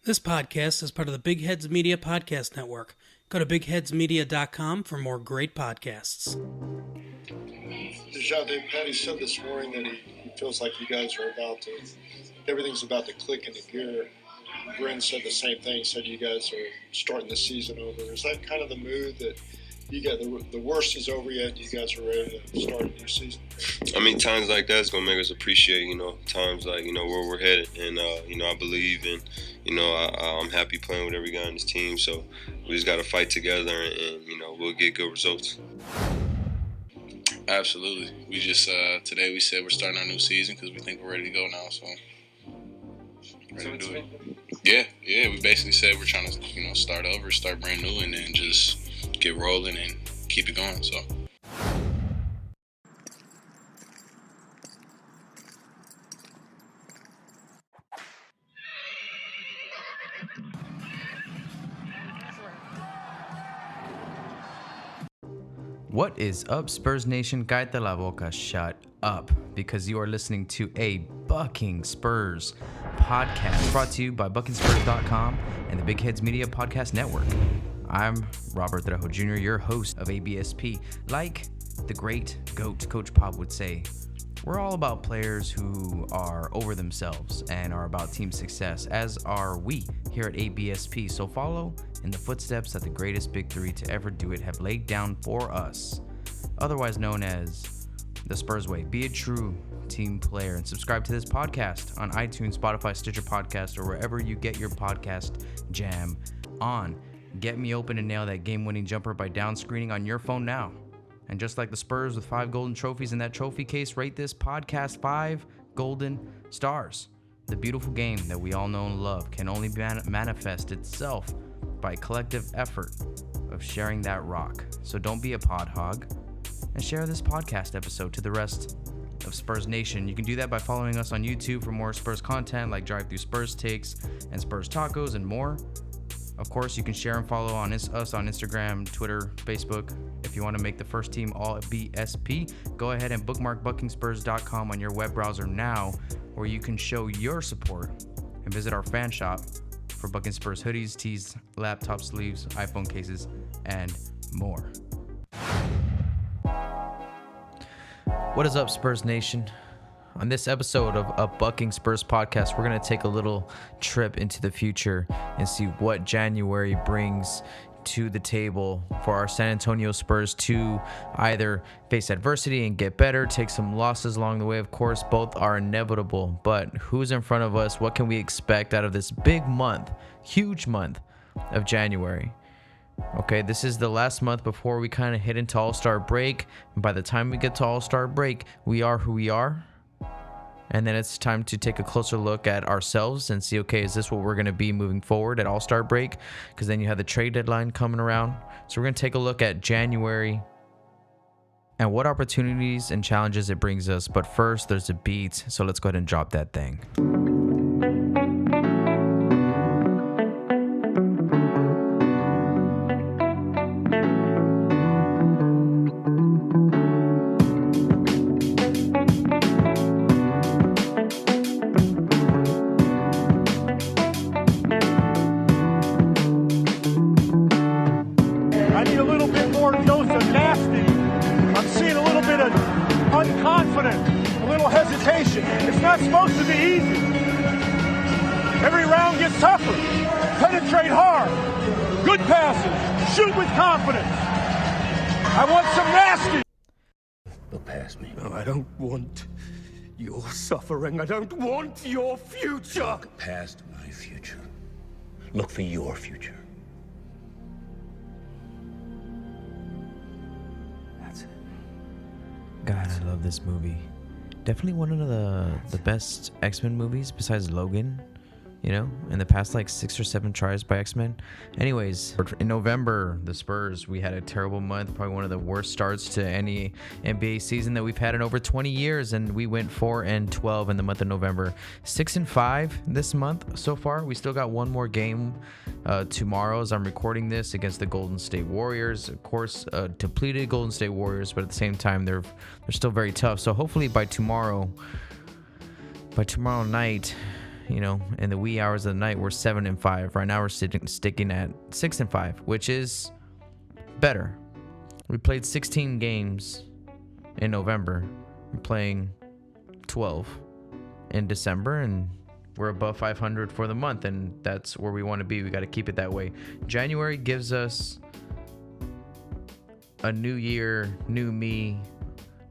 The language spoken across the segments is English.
This podcast is part of the Big Heads Media Podcast Network. Go to bigheadsmedia.com for more great podcasts. DeJounte, Patty said this morning that he feels like you guys are everything's about to click into gear. Bryn said the same thing, said you guys are starting the season over. Is that kind of the mood that you got, the worst is over yet, you guys are ready to start a new season? I mean, times like that is going to make us appreciate, times like, where we're headed. And, I believe in, I'm happy playing with every guy on this team. So we just got to fight together and, we'll get good results. Absolutely. We just, today we said we're starting our new season because we think we're ready to go now. So ready to do it. Yeah. We basically said we're trying to, start over, start brand new, and then just get rolling and keep it going. So. What is up, Spurs Nation? Cállate la boca, shut up, because you are listening to a Bucking Spurs podcast brought to you by buckingspurs.com and the Big Heads Media Podcast Network. I'm Robert Trejo Jr., your host of ABSP. Like the great GOAT, Coach Pop, would say, we're all about players who are over themselves and are about team success, as are we here at ABSP. So follow in the footsteps that the greatest big three to ever do it have laid down for us, otherwise known as the Spurs way. Be a true team player and subscribe to this podcast on iTunes, Spotify, Stitcher Podcast, or wherever you get your podcast jam on. Get me open and nail that game-winning jumper by down screening on your phone now. And just like the Spurs with 5 golden trophies in that trophy case, rate this podcast 5 golden stars. The beautiful game that we all know and love can only manifest itself by collective effort of sharing that rock. So don't be a pod hog and share this podcast episode to the rest of Spurs Nation. You can do that by following us on YouTube for more Spurs content like Drive-Thru Spurs Takes and Spurs Tacos and more. Of course, you can share and follow us on Instagram, Twitter, Facebook. If you want to make the first team all BSP, go ahead and bookmark buckingspurs.com on your web browser now, where you can show your support and visit our fan shop for Bucking Spurs hoodies, tees, laptop sleeves, iPhone cases, and more. What is up, Spurs Nation? On this episode of a Bucking Spurs podcast, we're going to take a little trip into the future and see what January brings to the table for our San Antonio Spurs to either face adversity and get better, take some losses along the way. Of course, both are inevitable, but who's in front of us? What can we expect out of this big month, huge month of January? Okay, this is the last month before we kind of hit into All-Star break. And by the time we get to All-Star break, we are who we are. And then it's time to take a closer look at ourselves and see, okay, is this what we're going to be moving forward at All-Star break? Because then you have the trade deadline coming around. So we're going to take a look at January and what opportunities and challenges it brings us. But first, there's a beat. So let's go ahead and drop that thing. It's not supposed to be easy. Every round gets tougher. Penetrate hard. Good passes. Shoot with confidence. I want some nasty. Look past me. No, I don't want your suffering. I don't want your future. Look past my future. Look for your future. That's it. God, I love this movie. Definitely one of the best X-Men movies besides Logan, in the past like 6 or 7 tries by X-Men. Anyways, in November, the Spurs, we had a terrible month, probably one of the worst starts to any NBA season that we've had in over 20 years, and we went 4-12 in the month of November. 6-5 this month so far. We still got one more game tomorrow as I'm recording this against the Golden State Warriors. Of course, depleted Golden State Warriors, but at the same time, they're still very tough. So hopefully by tomorrow night, in the wee hours of the night, we're 7-5. Right now, we're sticking at 6-5, which is better. We played 16 games in November. We're playing 12 in December, and we're above 500 for the month, and that's where we want to be. We got to keep it that way. January gives us a new year, new me,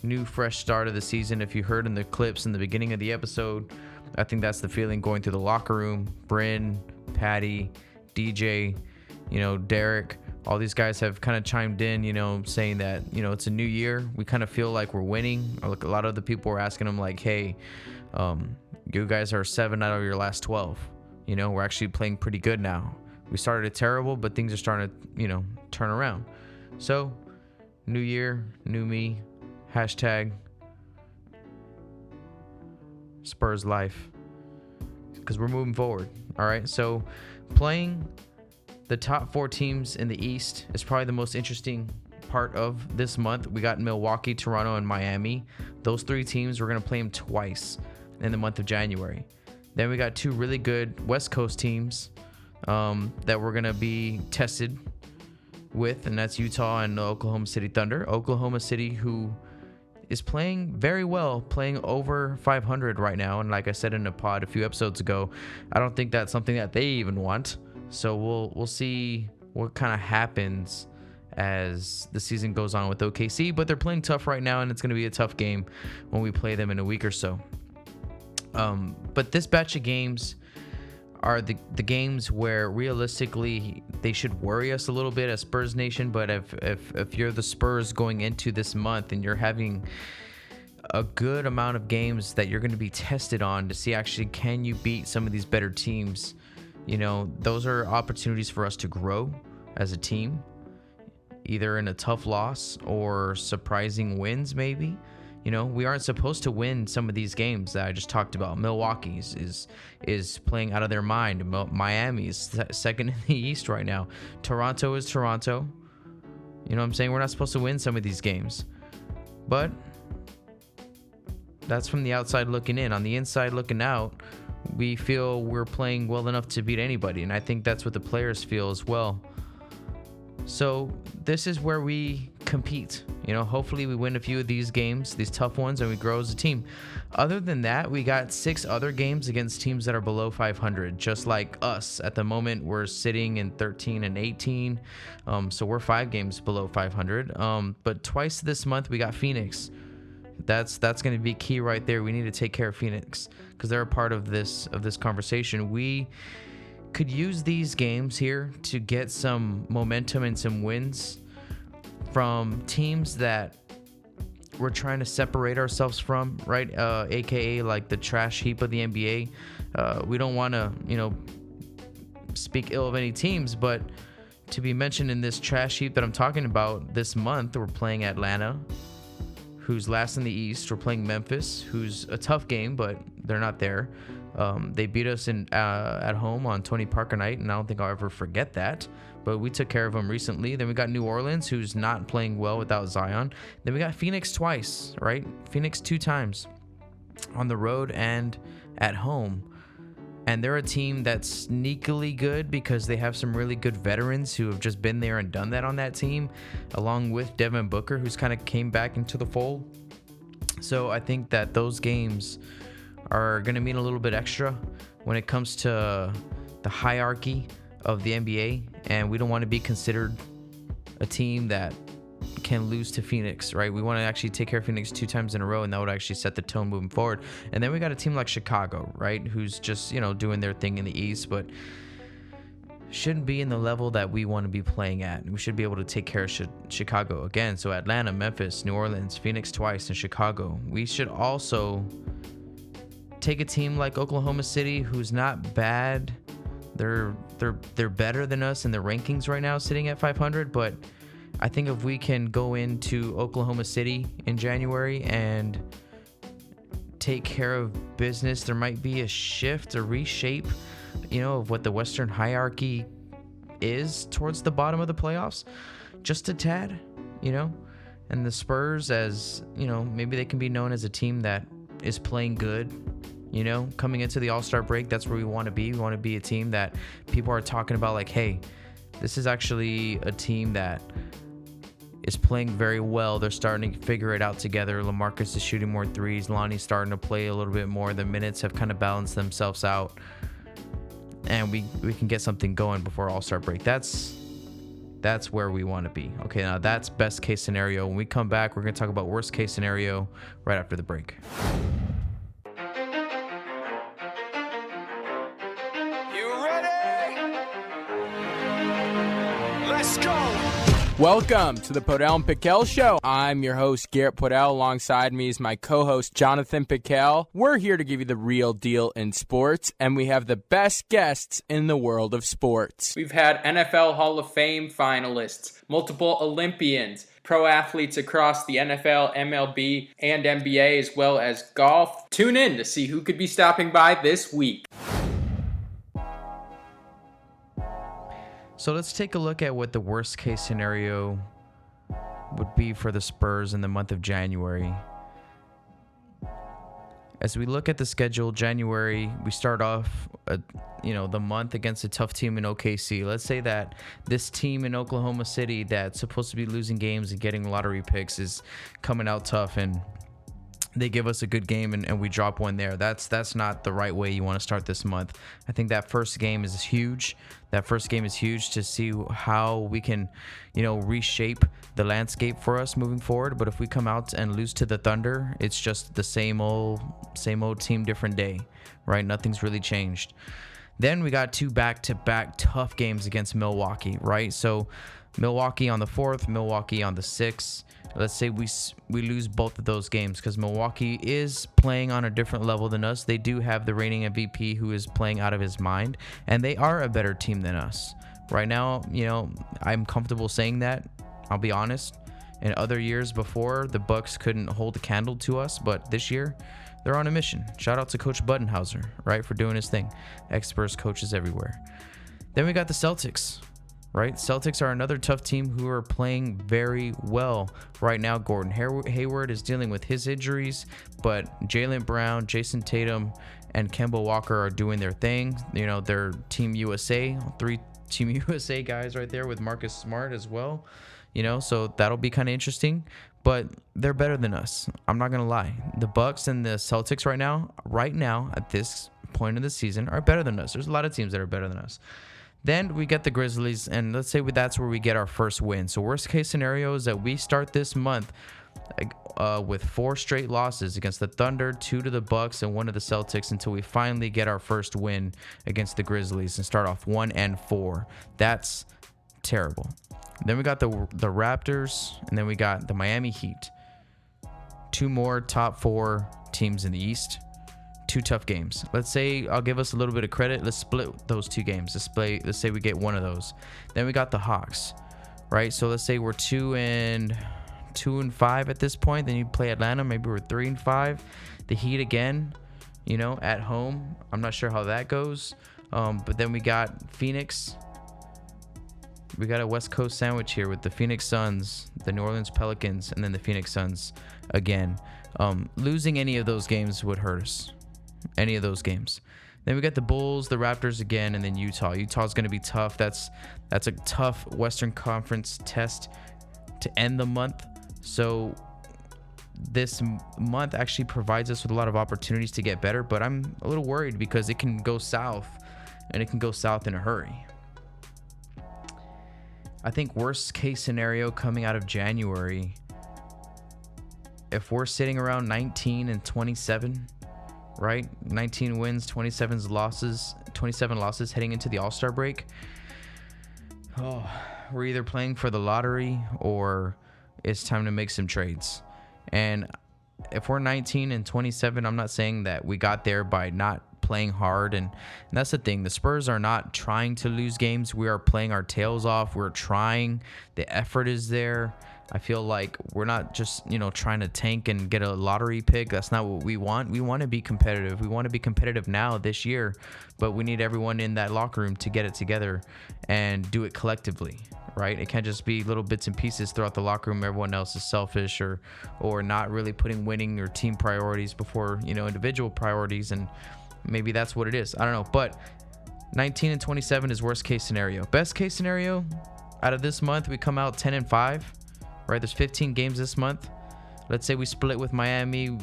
new fresh start of the season. If you heard in the clips in the beginning of the episode, I think that's the feeling going through the locker room. Bryn, Patty, DJ, Derek, all these guys have kind of chimed in, saying that, it's a new year. We kind of feel like we're winning. A lot of the people were asking them like, hey, you guys are 7 out of your last 12. We're actually playing pretty good now. We started terrible, but things are starting to, turn around. So, new year, new me, hashtag Spurs life, because we're moving forward. All right, so playing the top 4 teams in the East is probably the most interesting part of this month. We got Milwaukee, Toronto, and Miami. Those 3 teams, we're going to play them twice in the month of January. Then we got 2 really good West Coast teams that we're going to be tested with, and that's Utah and Oklahoma City Thunder. Oklahoma City, who is playing very well, playing over 500 right now. And like I said in a pod a few episodes ago, I don't think that's something that they even want. So we'll see what kind of happens as the season goes on with OKC. But they're playing tough right now, and it's going to be a tough game when we play them in a week or so. But this batch of games are the games where realistically they should worry us a little bit as Spurs Nation. But if you're the Spurs going into this month and you're having a good amount of games that you're going to be tested on to see actually can you beat some of these better teams, those are opportunities for us to grow as a team, either in a tough loss or surprising wins maybe. We aren't supposed to win some of these games that I just talked about. Milwaukee is playing out of their mind. Miami is second in the East right now. Toronto is Toronto. You know what I'm saying? We're not supposed to win some of these games. But that's from the outside looking in. On the inside looking out, we feel we're playing well enough to beat anybody. And I think that's what the players feel as well. So this is where we compete. Hopefully we win a few of these games, these tough ones, and we grow as a team. Other than that, we got 6 other games against teams that are below 500, just like us. At the moment, we're sitting in 13 and 18, so we're 5 games below 500. But twice this month, we got Phoenix. That's going to be key right there. We need to take care of Phoenix because they're a part of this conversation. We could use these games here to get some momentum and some wins from teams that we're trying to separate ourselves from, right? AKA like the trash heap of the NBA. We don't want to, speak ill of any teams, but to be mentioned in this trash heap that I'm talking about this month, we're playing Atlanta, who's last in the East. We're playing Memphis, who's a tough game, but they're not there. They beat us at home on Tony Parker night, and I don't think I'll ever forget that. But we took care of them recently. Then we got New Orleans, who's not playing well without Zion. Then we got Phoenix twice, right? Phoenix 2 times on the road and at home. And they're a team that's sneakily good because they have some really good veterans who have just been there and done that on that team, along with Devin Booker, who's kind of came back into the fold. So I think that those games are going to mean a little bit extra when it comes to the hierarchy of the NBA, and we don't want to be considered a team that can lose to Phoenix, right? We want to actually take care of Phoenix 2 times in a row, and that would actually set the tone moving forward. And then we got a team like Chicago, right, who's just, doing their thing in the East, but shouldn't be in the level that we want to be playing at. We should be able to take care of Chicago again. So Atlanta, Memphis, New Orleans, Phoenix twice, and Chicago. We should also take a team like Oklahoma City, who's not bad. They're better than us in the rankings right now, sitting at 500. But I think if we can go into Oklahoma City in January and take care of business, there might be a shift, a reshape, of what the Western hierarchy is towards the bottom of the playoffs, just a tad, And the Spurs, as maybe they can be known as a team that is playing good You know, coming into the All-Star break, that's where we want to be. We want to be a team that people are talking about like, hey, this is actually a team that is playing very well. They're starting to figure it out together. LaMarcus is shooting more threes. Lonnie's starting to play a little bit more. The minutes have kind of balanced themselves out. And we can get something going before All-Star break. That's where we want to be. Okay, now that's best case scenario. When we come back, we're going to talk about worst case scenario right after the break. Welcome to the Podell and Piquel Show. I'm your host, Garrett Podell. Alongside me is my co-host, Jonathan Piquel. We're here to give you the real deal in sports, and we have the best guests in the world of sports. We've had NFL Hall of Fame finalists, multiple Olympians, pro athletes across the NFL, MLB, and NBA, as well as golf. Tune in to see who could be stopping by this week. So let's take a look at what the worst case scenario would be for the Spurs in the month of January. As we look at the schedule, January, we start off, the month against a tough team in OKC. Let's say that this team in Oklahoma City that's supposed to be losing games and getting lottery picks is coming out tough, and they give us a good game and we drop one there. That's not the right way you want to start this month. I think that first game is huge. That first game is huge to see how we can, reshape the landscape for us moving forward. But if we come out and lose to the Thunder, it's just the same old team, different day, right? Nothing's really changed. Then we got 2 back-to-back tough games against Milwaukee, right? So Milwaukee on the 4th, Milwaukee on the 6th. Let's say we lose both of those games because Milwaukee is playing on a different level than us. They do have the reigning MVP who is playing out of his mind, and they are a better team than us. Right now, I'm comfortable saying that. I'll be honest. In other years before, the Bucks couldn't hold a candle to us, but this year, they're on a mission. Shout out to Coach Budenhauser, right, for doing his thing. Ex-Spurs coaches everywhere. Then we got the Celtics. Right? Celtics are another tough team who are playing very well right now. Gordon Hayward is dealing with his injuries, but Jaylen Brown, Jason Tatum, and Kemba Walker are doing their thing. They're Team USA, 3 Team USA guys right there with Marcus Smart as well. So that'll be kind of interesting, but they're better than us. I'm not going to lie. The Bucks and the Celtics right now, at this point of the season, are better than us. There's a lot of teams that are better than us. Then we get the Grizzlies, and let's say that's where we get our first win. So worst case scenario is that we start this month with 4 straight losses against the Thunder, 2 to the Bucks, and 1 to the Celtics until we finally get our first win against the Grizzlies and start off 1-4. That's terrible. Then we got the Raptors, and then we got the Miami Heat. 2 more top 4 teams in the East. 2 tough games. Let's say I'll give us a little bit of credit. Let's split those 2 games. Let's say we get one of those. Then we got the Hawks, right? So let's say we're 2-5 at this point. Then you play Atlanta. Maybe we're 3-5. The Heat again, at home. I'm not sure how that goes. But then we got Phoenix. We got a West Coast sandwich here with the Phoenix Suns, the New Orleans Pelicans, and then the Phoenix Suns again. Losing any of those games would hurt us. Any of those games. Then we got the Bulls, the Raptors again, and then Utah. Utah's going to be tough. That's a tough Western Conference test to end the month. So this month actually provides us with a lot of opportunities to get better, but I'm a little worried because it can go south, and it can go south in a hurry. I think worst case scenario coming out of January, if we're sitting around 19-27, right? 19 wins, 27 losses heading into the All-Star break. Oh, we're either playing for the lottery or it's time to make some trades. And if we're 19-27, I'm not saying that we got there by not playing hard. And that's the thing. The Spurs are not trying to lose games. We are playing our tails off. We're trying. The effort is there. I feel like we're not just, trying to tank and get a lottery pick. That's not what we want. We want to be competitive. We want to be competitive now this year, but we need everyone in that locker room to get it together and do it collectively, right? It can't just be little bits and pieces throughout the locker room. Everyone else is selfish or not really putting winning or team priorities before, individual priorities. And maybe that's what it is. I don't know. But 19-27 is worst case scenario. Best case scenario, out of this month, we come out 10-5. Right, there's 15 games this month. Let's say we split with Miami,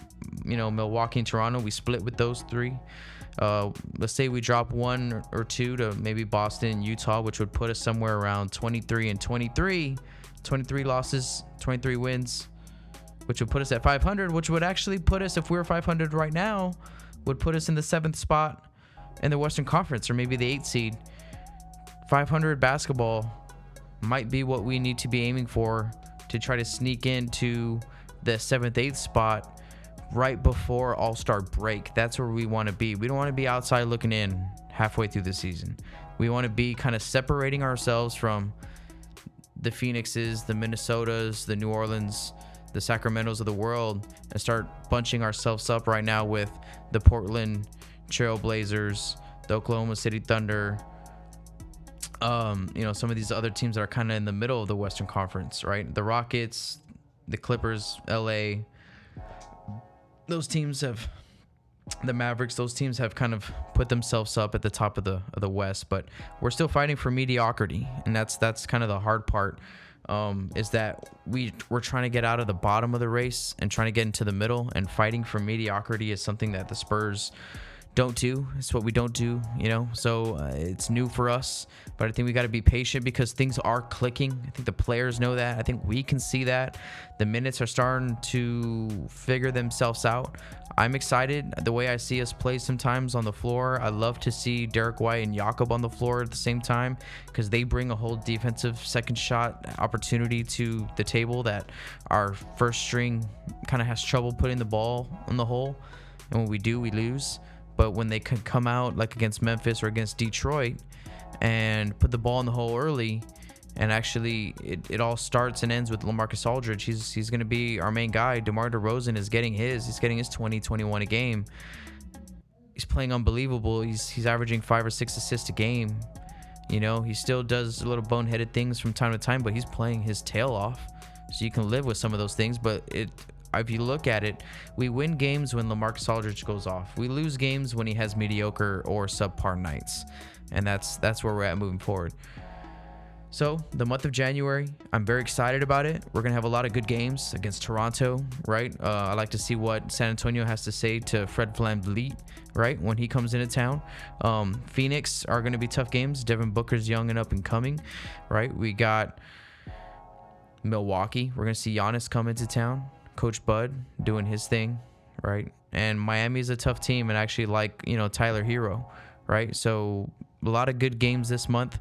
Milwaukee and Toronto. We split with those three. Let's say we drop 1 or 2 to maybe Boston and Utah, which would put us somewhere around 23-23. 23 losses, 23 wins, which would put us at 500, which would actually put us, if we were 500 right now, would put us in the 7th spot in the Western Conference, or maybe the 8th seed. 500 basketball might be what we need to be aiming for to try to sneak into the 7th, 8th spot right before All-Star break. That's where we want to be. We don't want to be outside looking in halfway through the season. We want to be kind of separating ourselves from the Phoenixes, the Minnesotas, the New Orleans, the Sacramentos of the world, and start bunching ourselves up right now with the Portland Trailblazers, the Oklahoma City Thunder, some of these other teams that are kind of in the middle of the Western Conference, right? The Rockets, the Clippers, LA, those teams have, the Mavericks, those teams have kind of put themselves up at the top of the West, but we're still fighting for mediocrity, and that's kind of the hard part. Is that we're trying to get out of the bottom of the race and trying to get into the middle, and fighting for mediocrity is something that the Spurs don't do. It's what we don't do, so it's new for us, but I think we got to be patient because things are clicking. I think the players know that. I think we can see that the minutes are starting to figure themselves out. I'm excited the way I see us play sometimes on the floor. I love to see Derek White and Jakob on the floor at the same time because they bring a whole defensive second shot opportunity to the table that our first string kind of has trouble putting the ball in the hole, and when we do, we lose. But when they can come out like against Memphis or against Detroit and put the ball in the hole early, and actually it all starts and ends with LaMarcus Aldridge. He's going to be our main guy. DeMar DeRozan is getting his 20, 21 a game. He's playing unbelievable. He's averaging 5 or 6 assists a game. He still does little boneheaded things from time to time, but he's playing his tail off. So you can live with some of those things, but if you look at it, we win games when LaMarcus Aldridge goes off. We lose games when he has mediocre or subpar nights. And that's where we're at moving forward. So the month of January, I'm very excited about it. We're going to have a lot of good games against Toronto, right? I like to see what San Antonio has to say to Fred VanVleet, right, when he comes into town. Phoenix are going to be tough games. Devin Booker's young and up and coming, right? We got Milwaukee. We're going to see Giannis come into town. Coach Bud doing his thing, right? And Miami's a tough team, and actually like, Tyler Hero, right? So a lot of good games this month,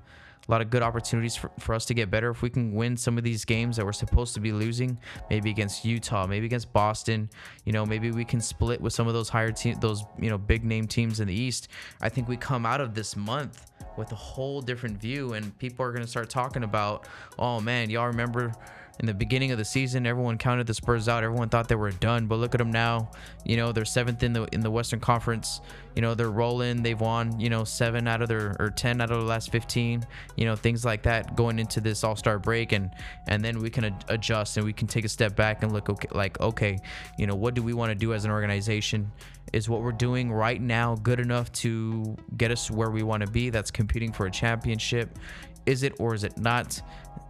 a lot of good opportunities for us to get better. If we can win some of these games that we're supposed to be losing, maybe against Utah, maybe against Boston, maybe we can split with some of those higher teams, those, big name teams in the East. I think we come out of this month with a whole different view, and people are going to start talking about, oh man, y'all remember in the beginning of the season, everyone counted the Spurs out. Everyone thought they were done, but look at them now. They're 7th in the Western Conference. They're rolling. They've won, 10 out of the last 15. Things like that going into this All-Star break, and then we can adjust and we can take a step back and look okay, what do we want to do as an organization? Is what we're doing right now good enough to get us where we want to be? That's competing for a championship. Is it or is it not?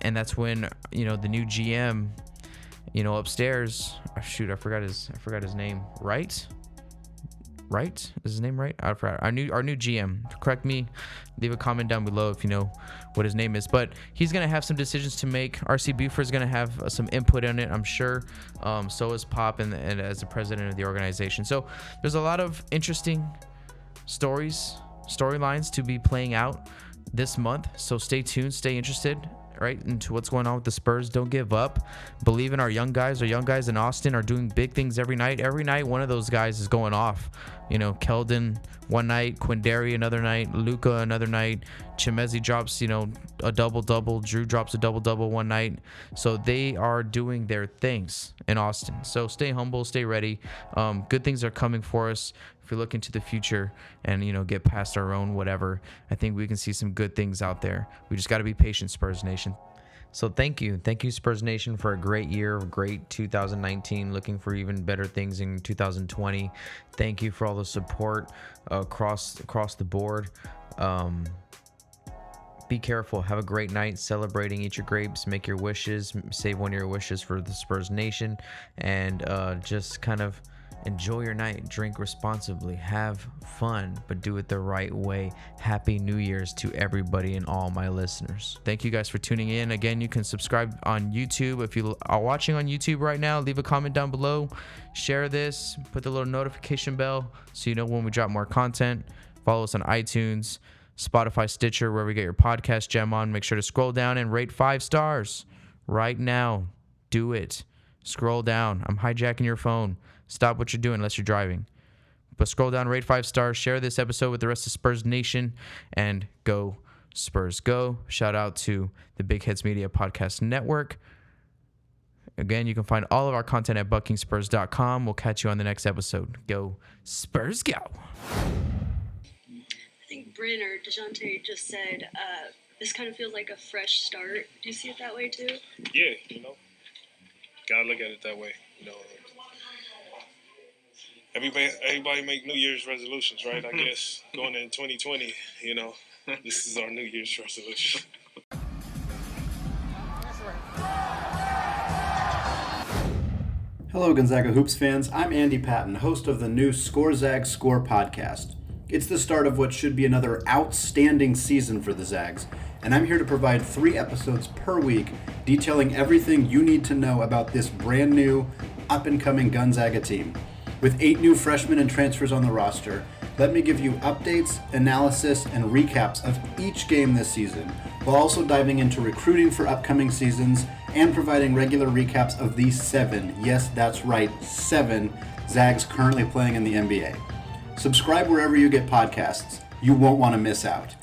And that's when the new GM, upstairs. I forgot his name. Right? Is his name right? I forgot. Our new GM. Correct me. Leave a comment down below if you know what his name is. But he's gonna have some decisions to make. RC Buford is gonna have some input in it, I'm sure. So is Pop and as the president of the organization. So there's a lot of interesting storylines to be playing out this month. So stay tuned. Stay interested. Right, into what's going on with the Spurs. Don't give up. Believe in our young guys. Our young guys in Austin are doing big things every night. Every night, one of those guys is going off. Keldon one night, Quindary another night, Luka another night, Chimezi drops, a double-double. Drew drops a double-double one night. So they are doing their things in Austin. So stay humble, stay ready. Good things are coming for us. If we look into the future and, get past our own whatever, I think we can see some good things out there. We just got to be patient, Spurs Nation. So thank you, Spurs Nation, for a great year, great 2019. Looking for even better things in 2020. Thank you for all the support across the board. Be careful. Have a great night celebrating. Eat your grapes. Make your wishes. Save one of your wishes for the Spurs Nation, and just kind of enjoy your night. Drink responsibly. Have fun, but do it the right way. Happy New Year's to everybody and all my listeners. Thank you guys for tuning in. Again, you can subscribe on YouTube. If you are watching on YouTube right now, leave a comment down below. Share this. Put the little notification bell so you know when we drop more content. Follow us on iTunes, Spotify, Stitcher, wherever you get your podcast gem on. Make sure to scroll down and rate 5 stars right now. Do it. Scroll down. I'm hijacking your phone. Stop what you're doing unless you're driving. But scroll down, rate 5 stars, share this episode with the rest of Spurs Nation, and go Spurs go. Shout out to the Big Heads Media Podcast Network. Again, you can find all of our content at buckingspurs.com. We'll catch you on the next episode. Go Spurs go. I think Bryn or DeJounte just said this kind of feels like a fresh start. Do you see it that way too? Yeah, gotta look at it that way. Everybody make New Year's resolutions, right? I guess going into 2020, this is our New Year's resolution. Hello, Gonzaga Hoops fans. I'm Andy Patton, host of the new Score Zag Score podcast. It's the start of what should be another outstanding season for the Zags, and I'm here to provide 3 episodes per week detailing everything you need to know about this brand new, up-and-coming Gonzaga team. With 8 new freshmen and transfers on the roster, let me give you updates, analysis, and recaps of each game this season, while also diving into recruiting for upcoming seasons and providing regular recaps of the 7, yes, that's right, 7 Zags currently playing in the NBA. Subscribe wherever you get podcasts. You won't want to miss out.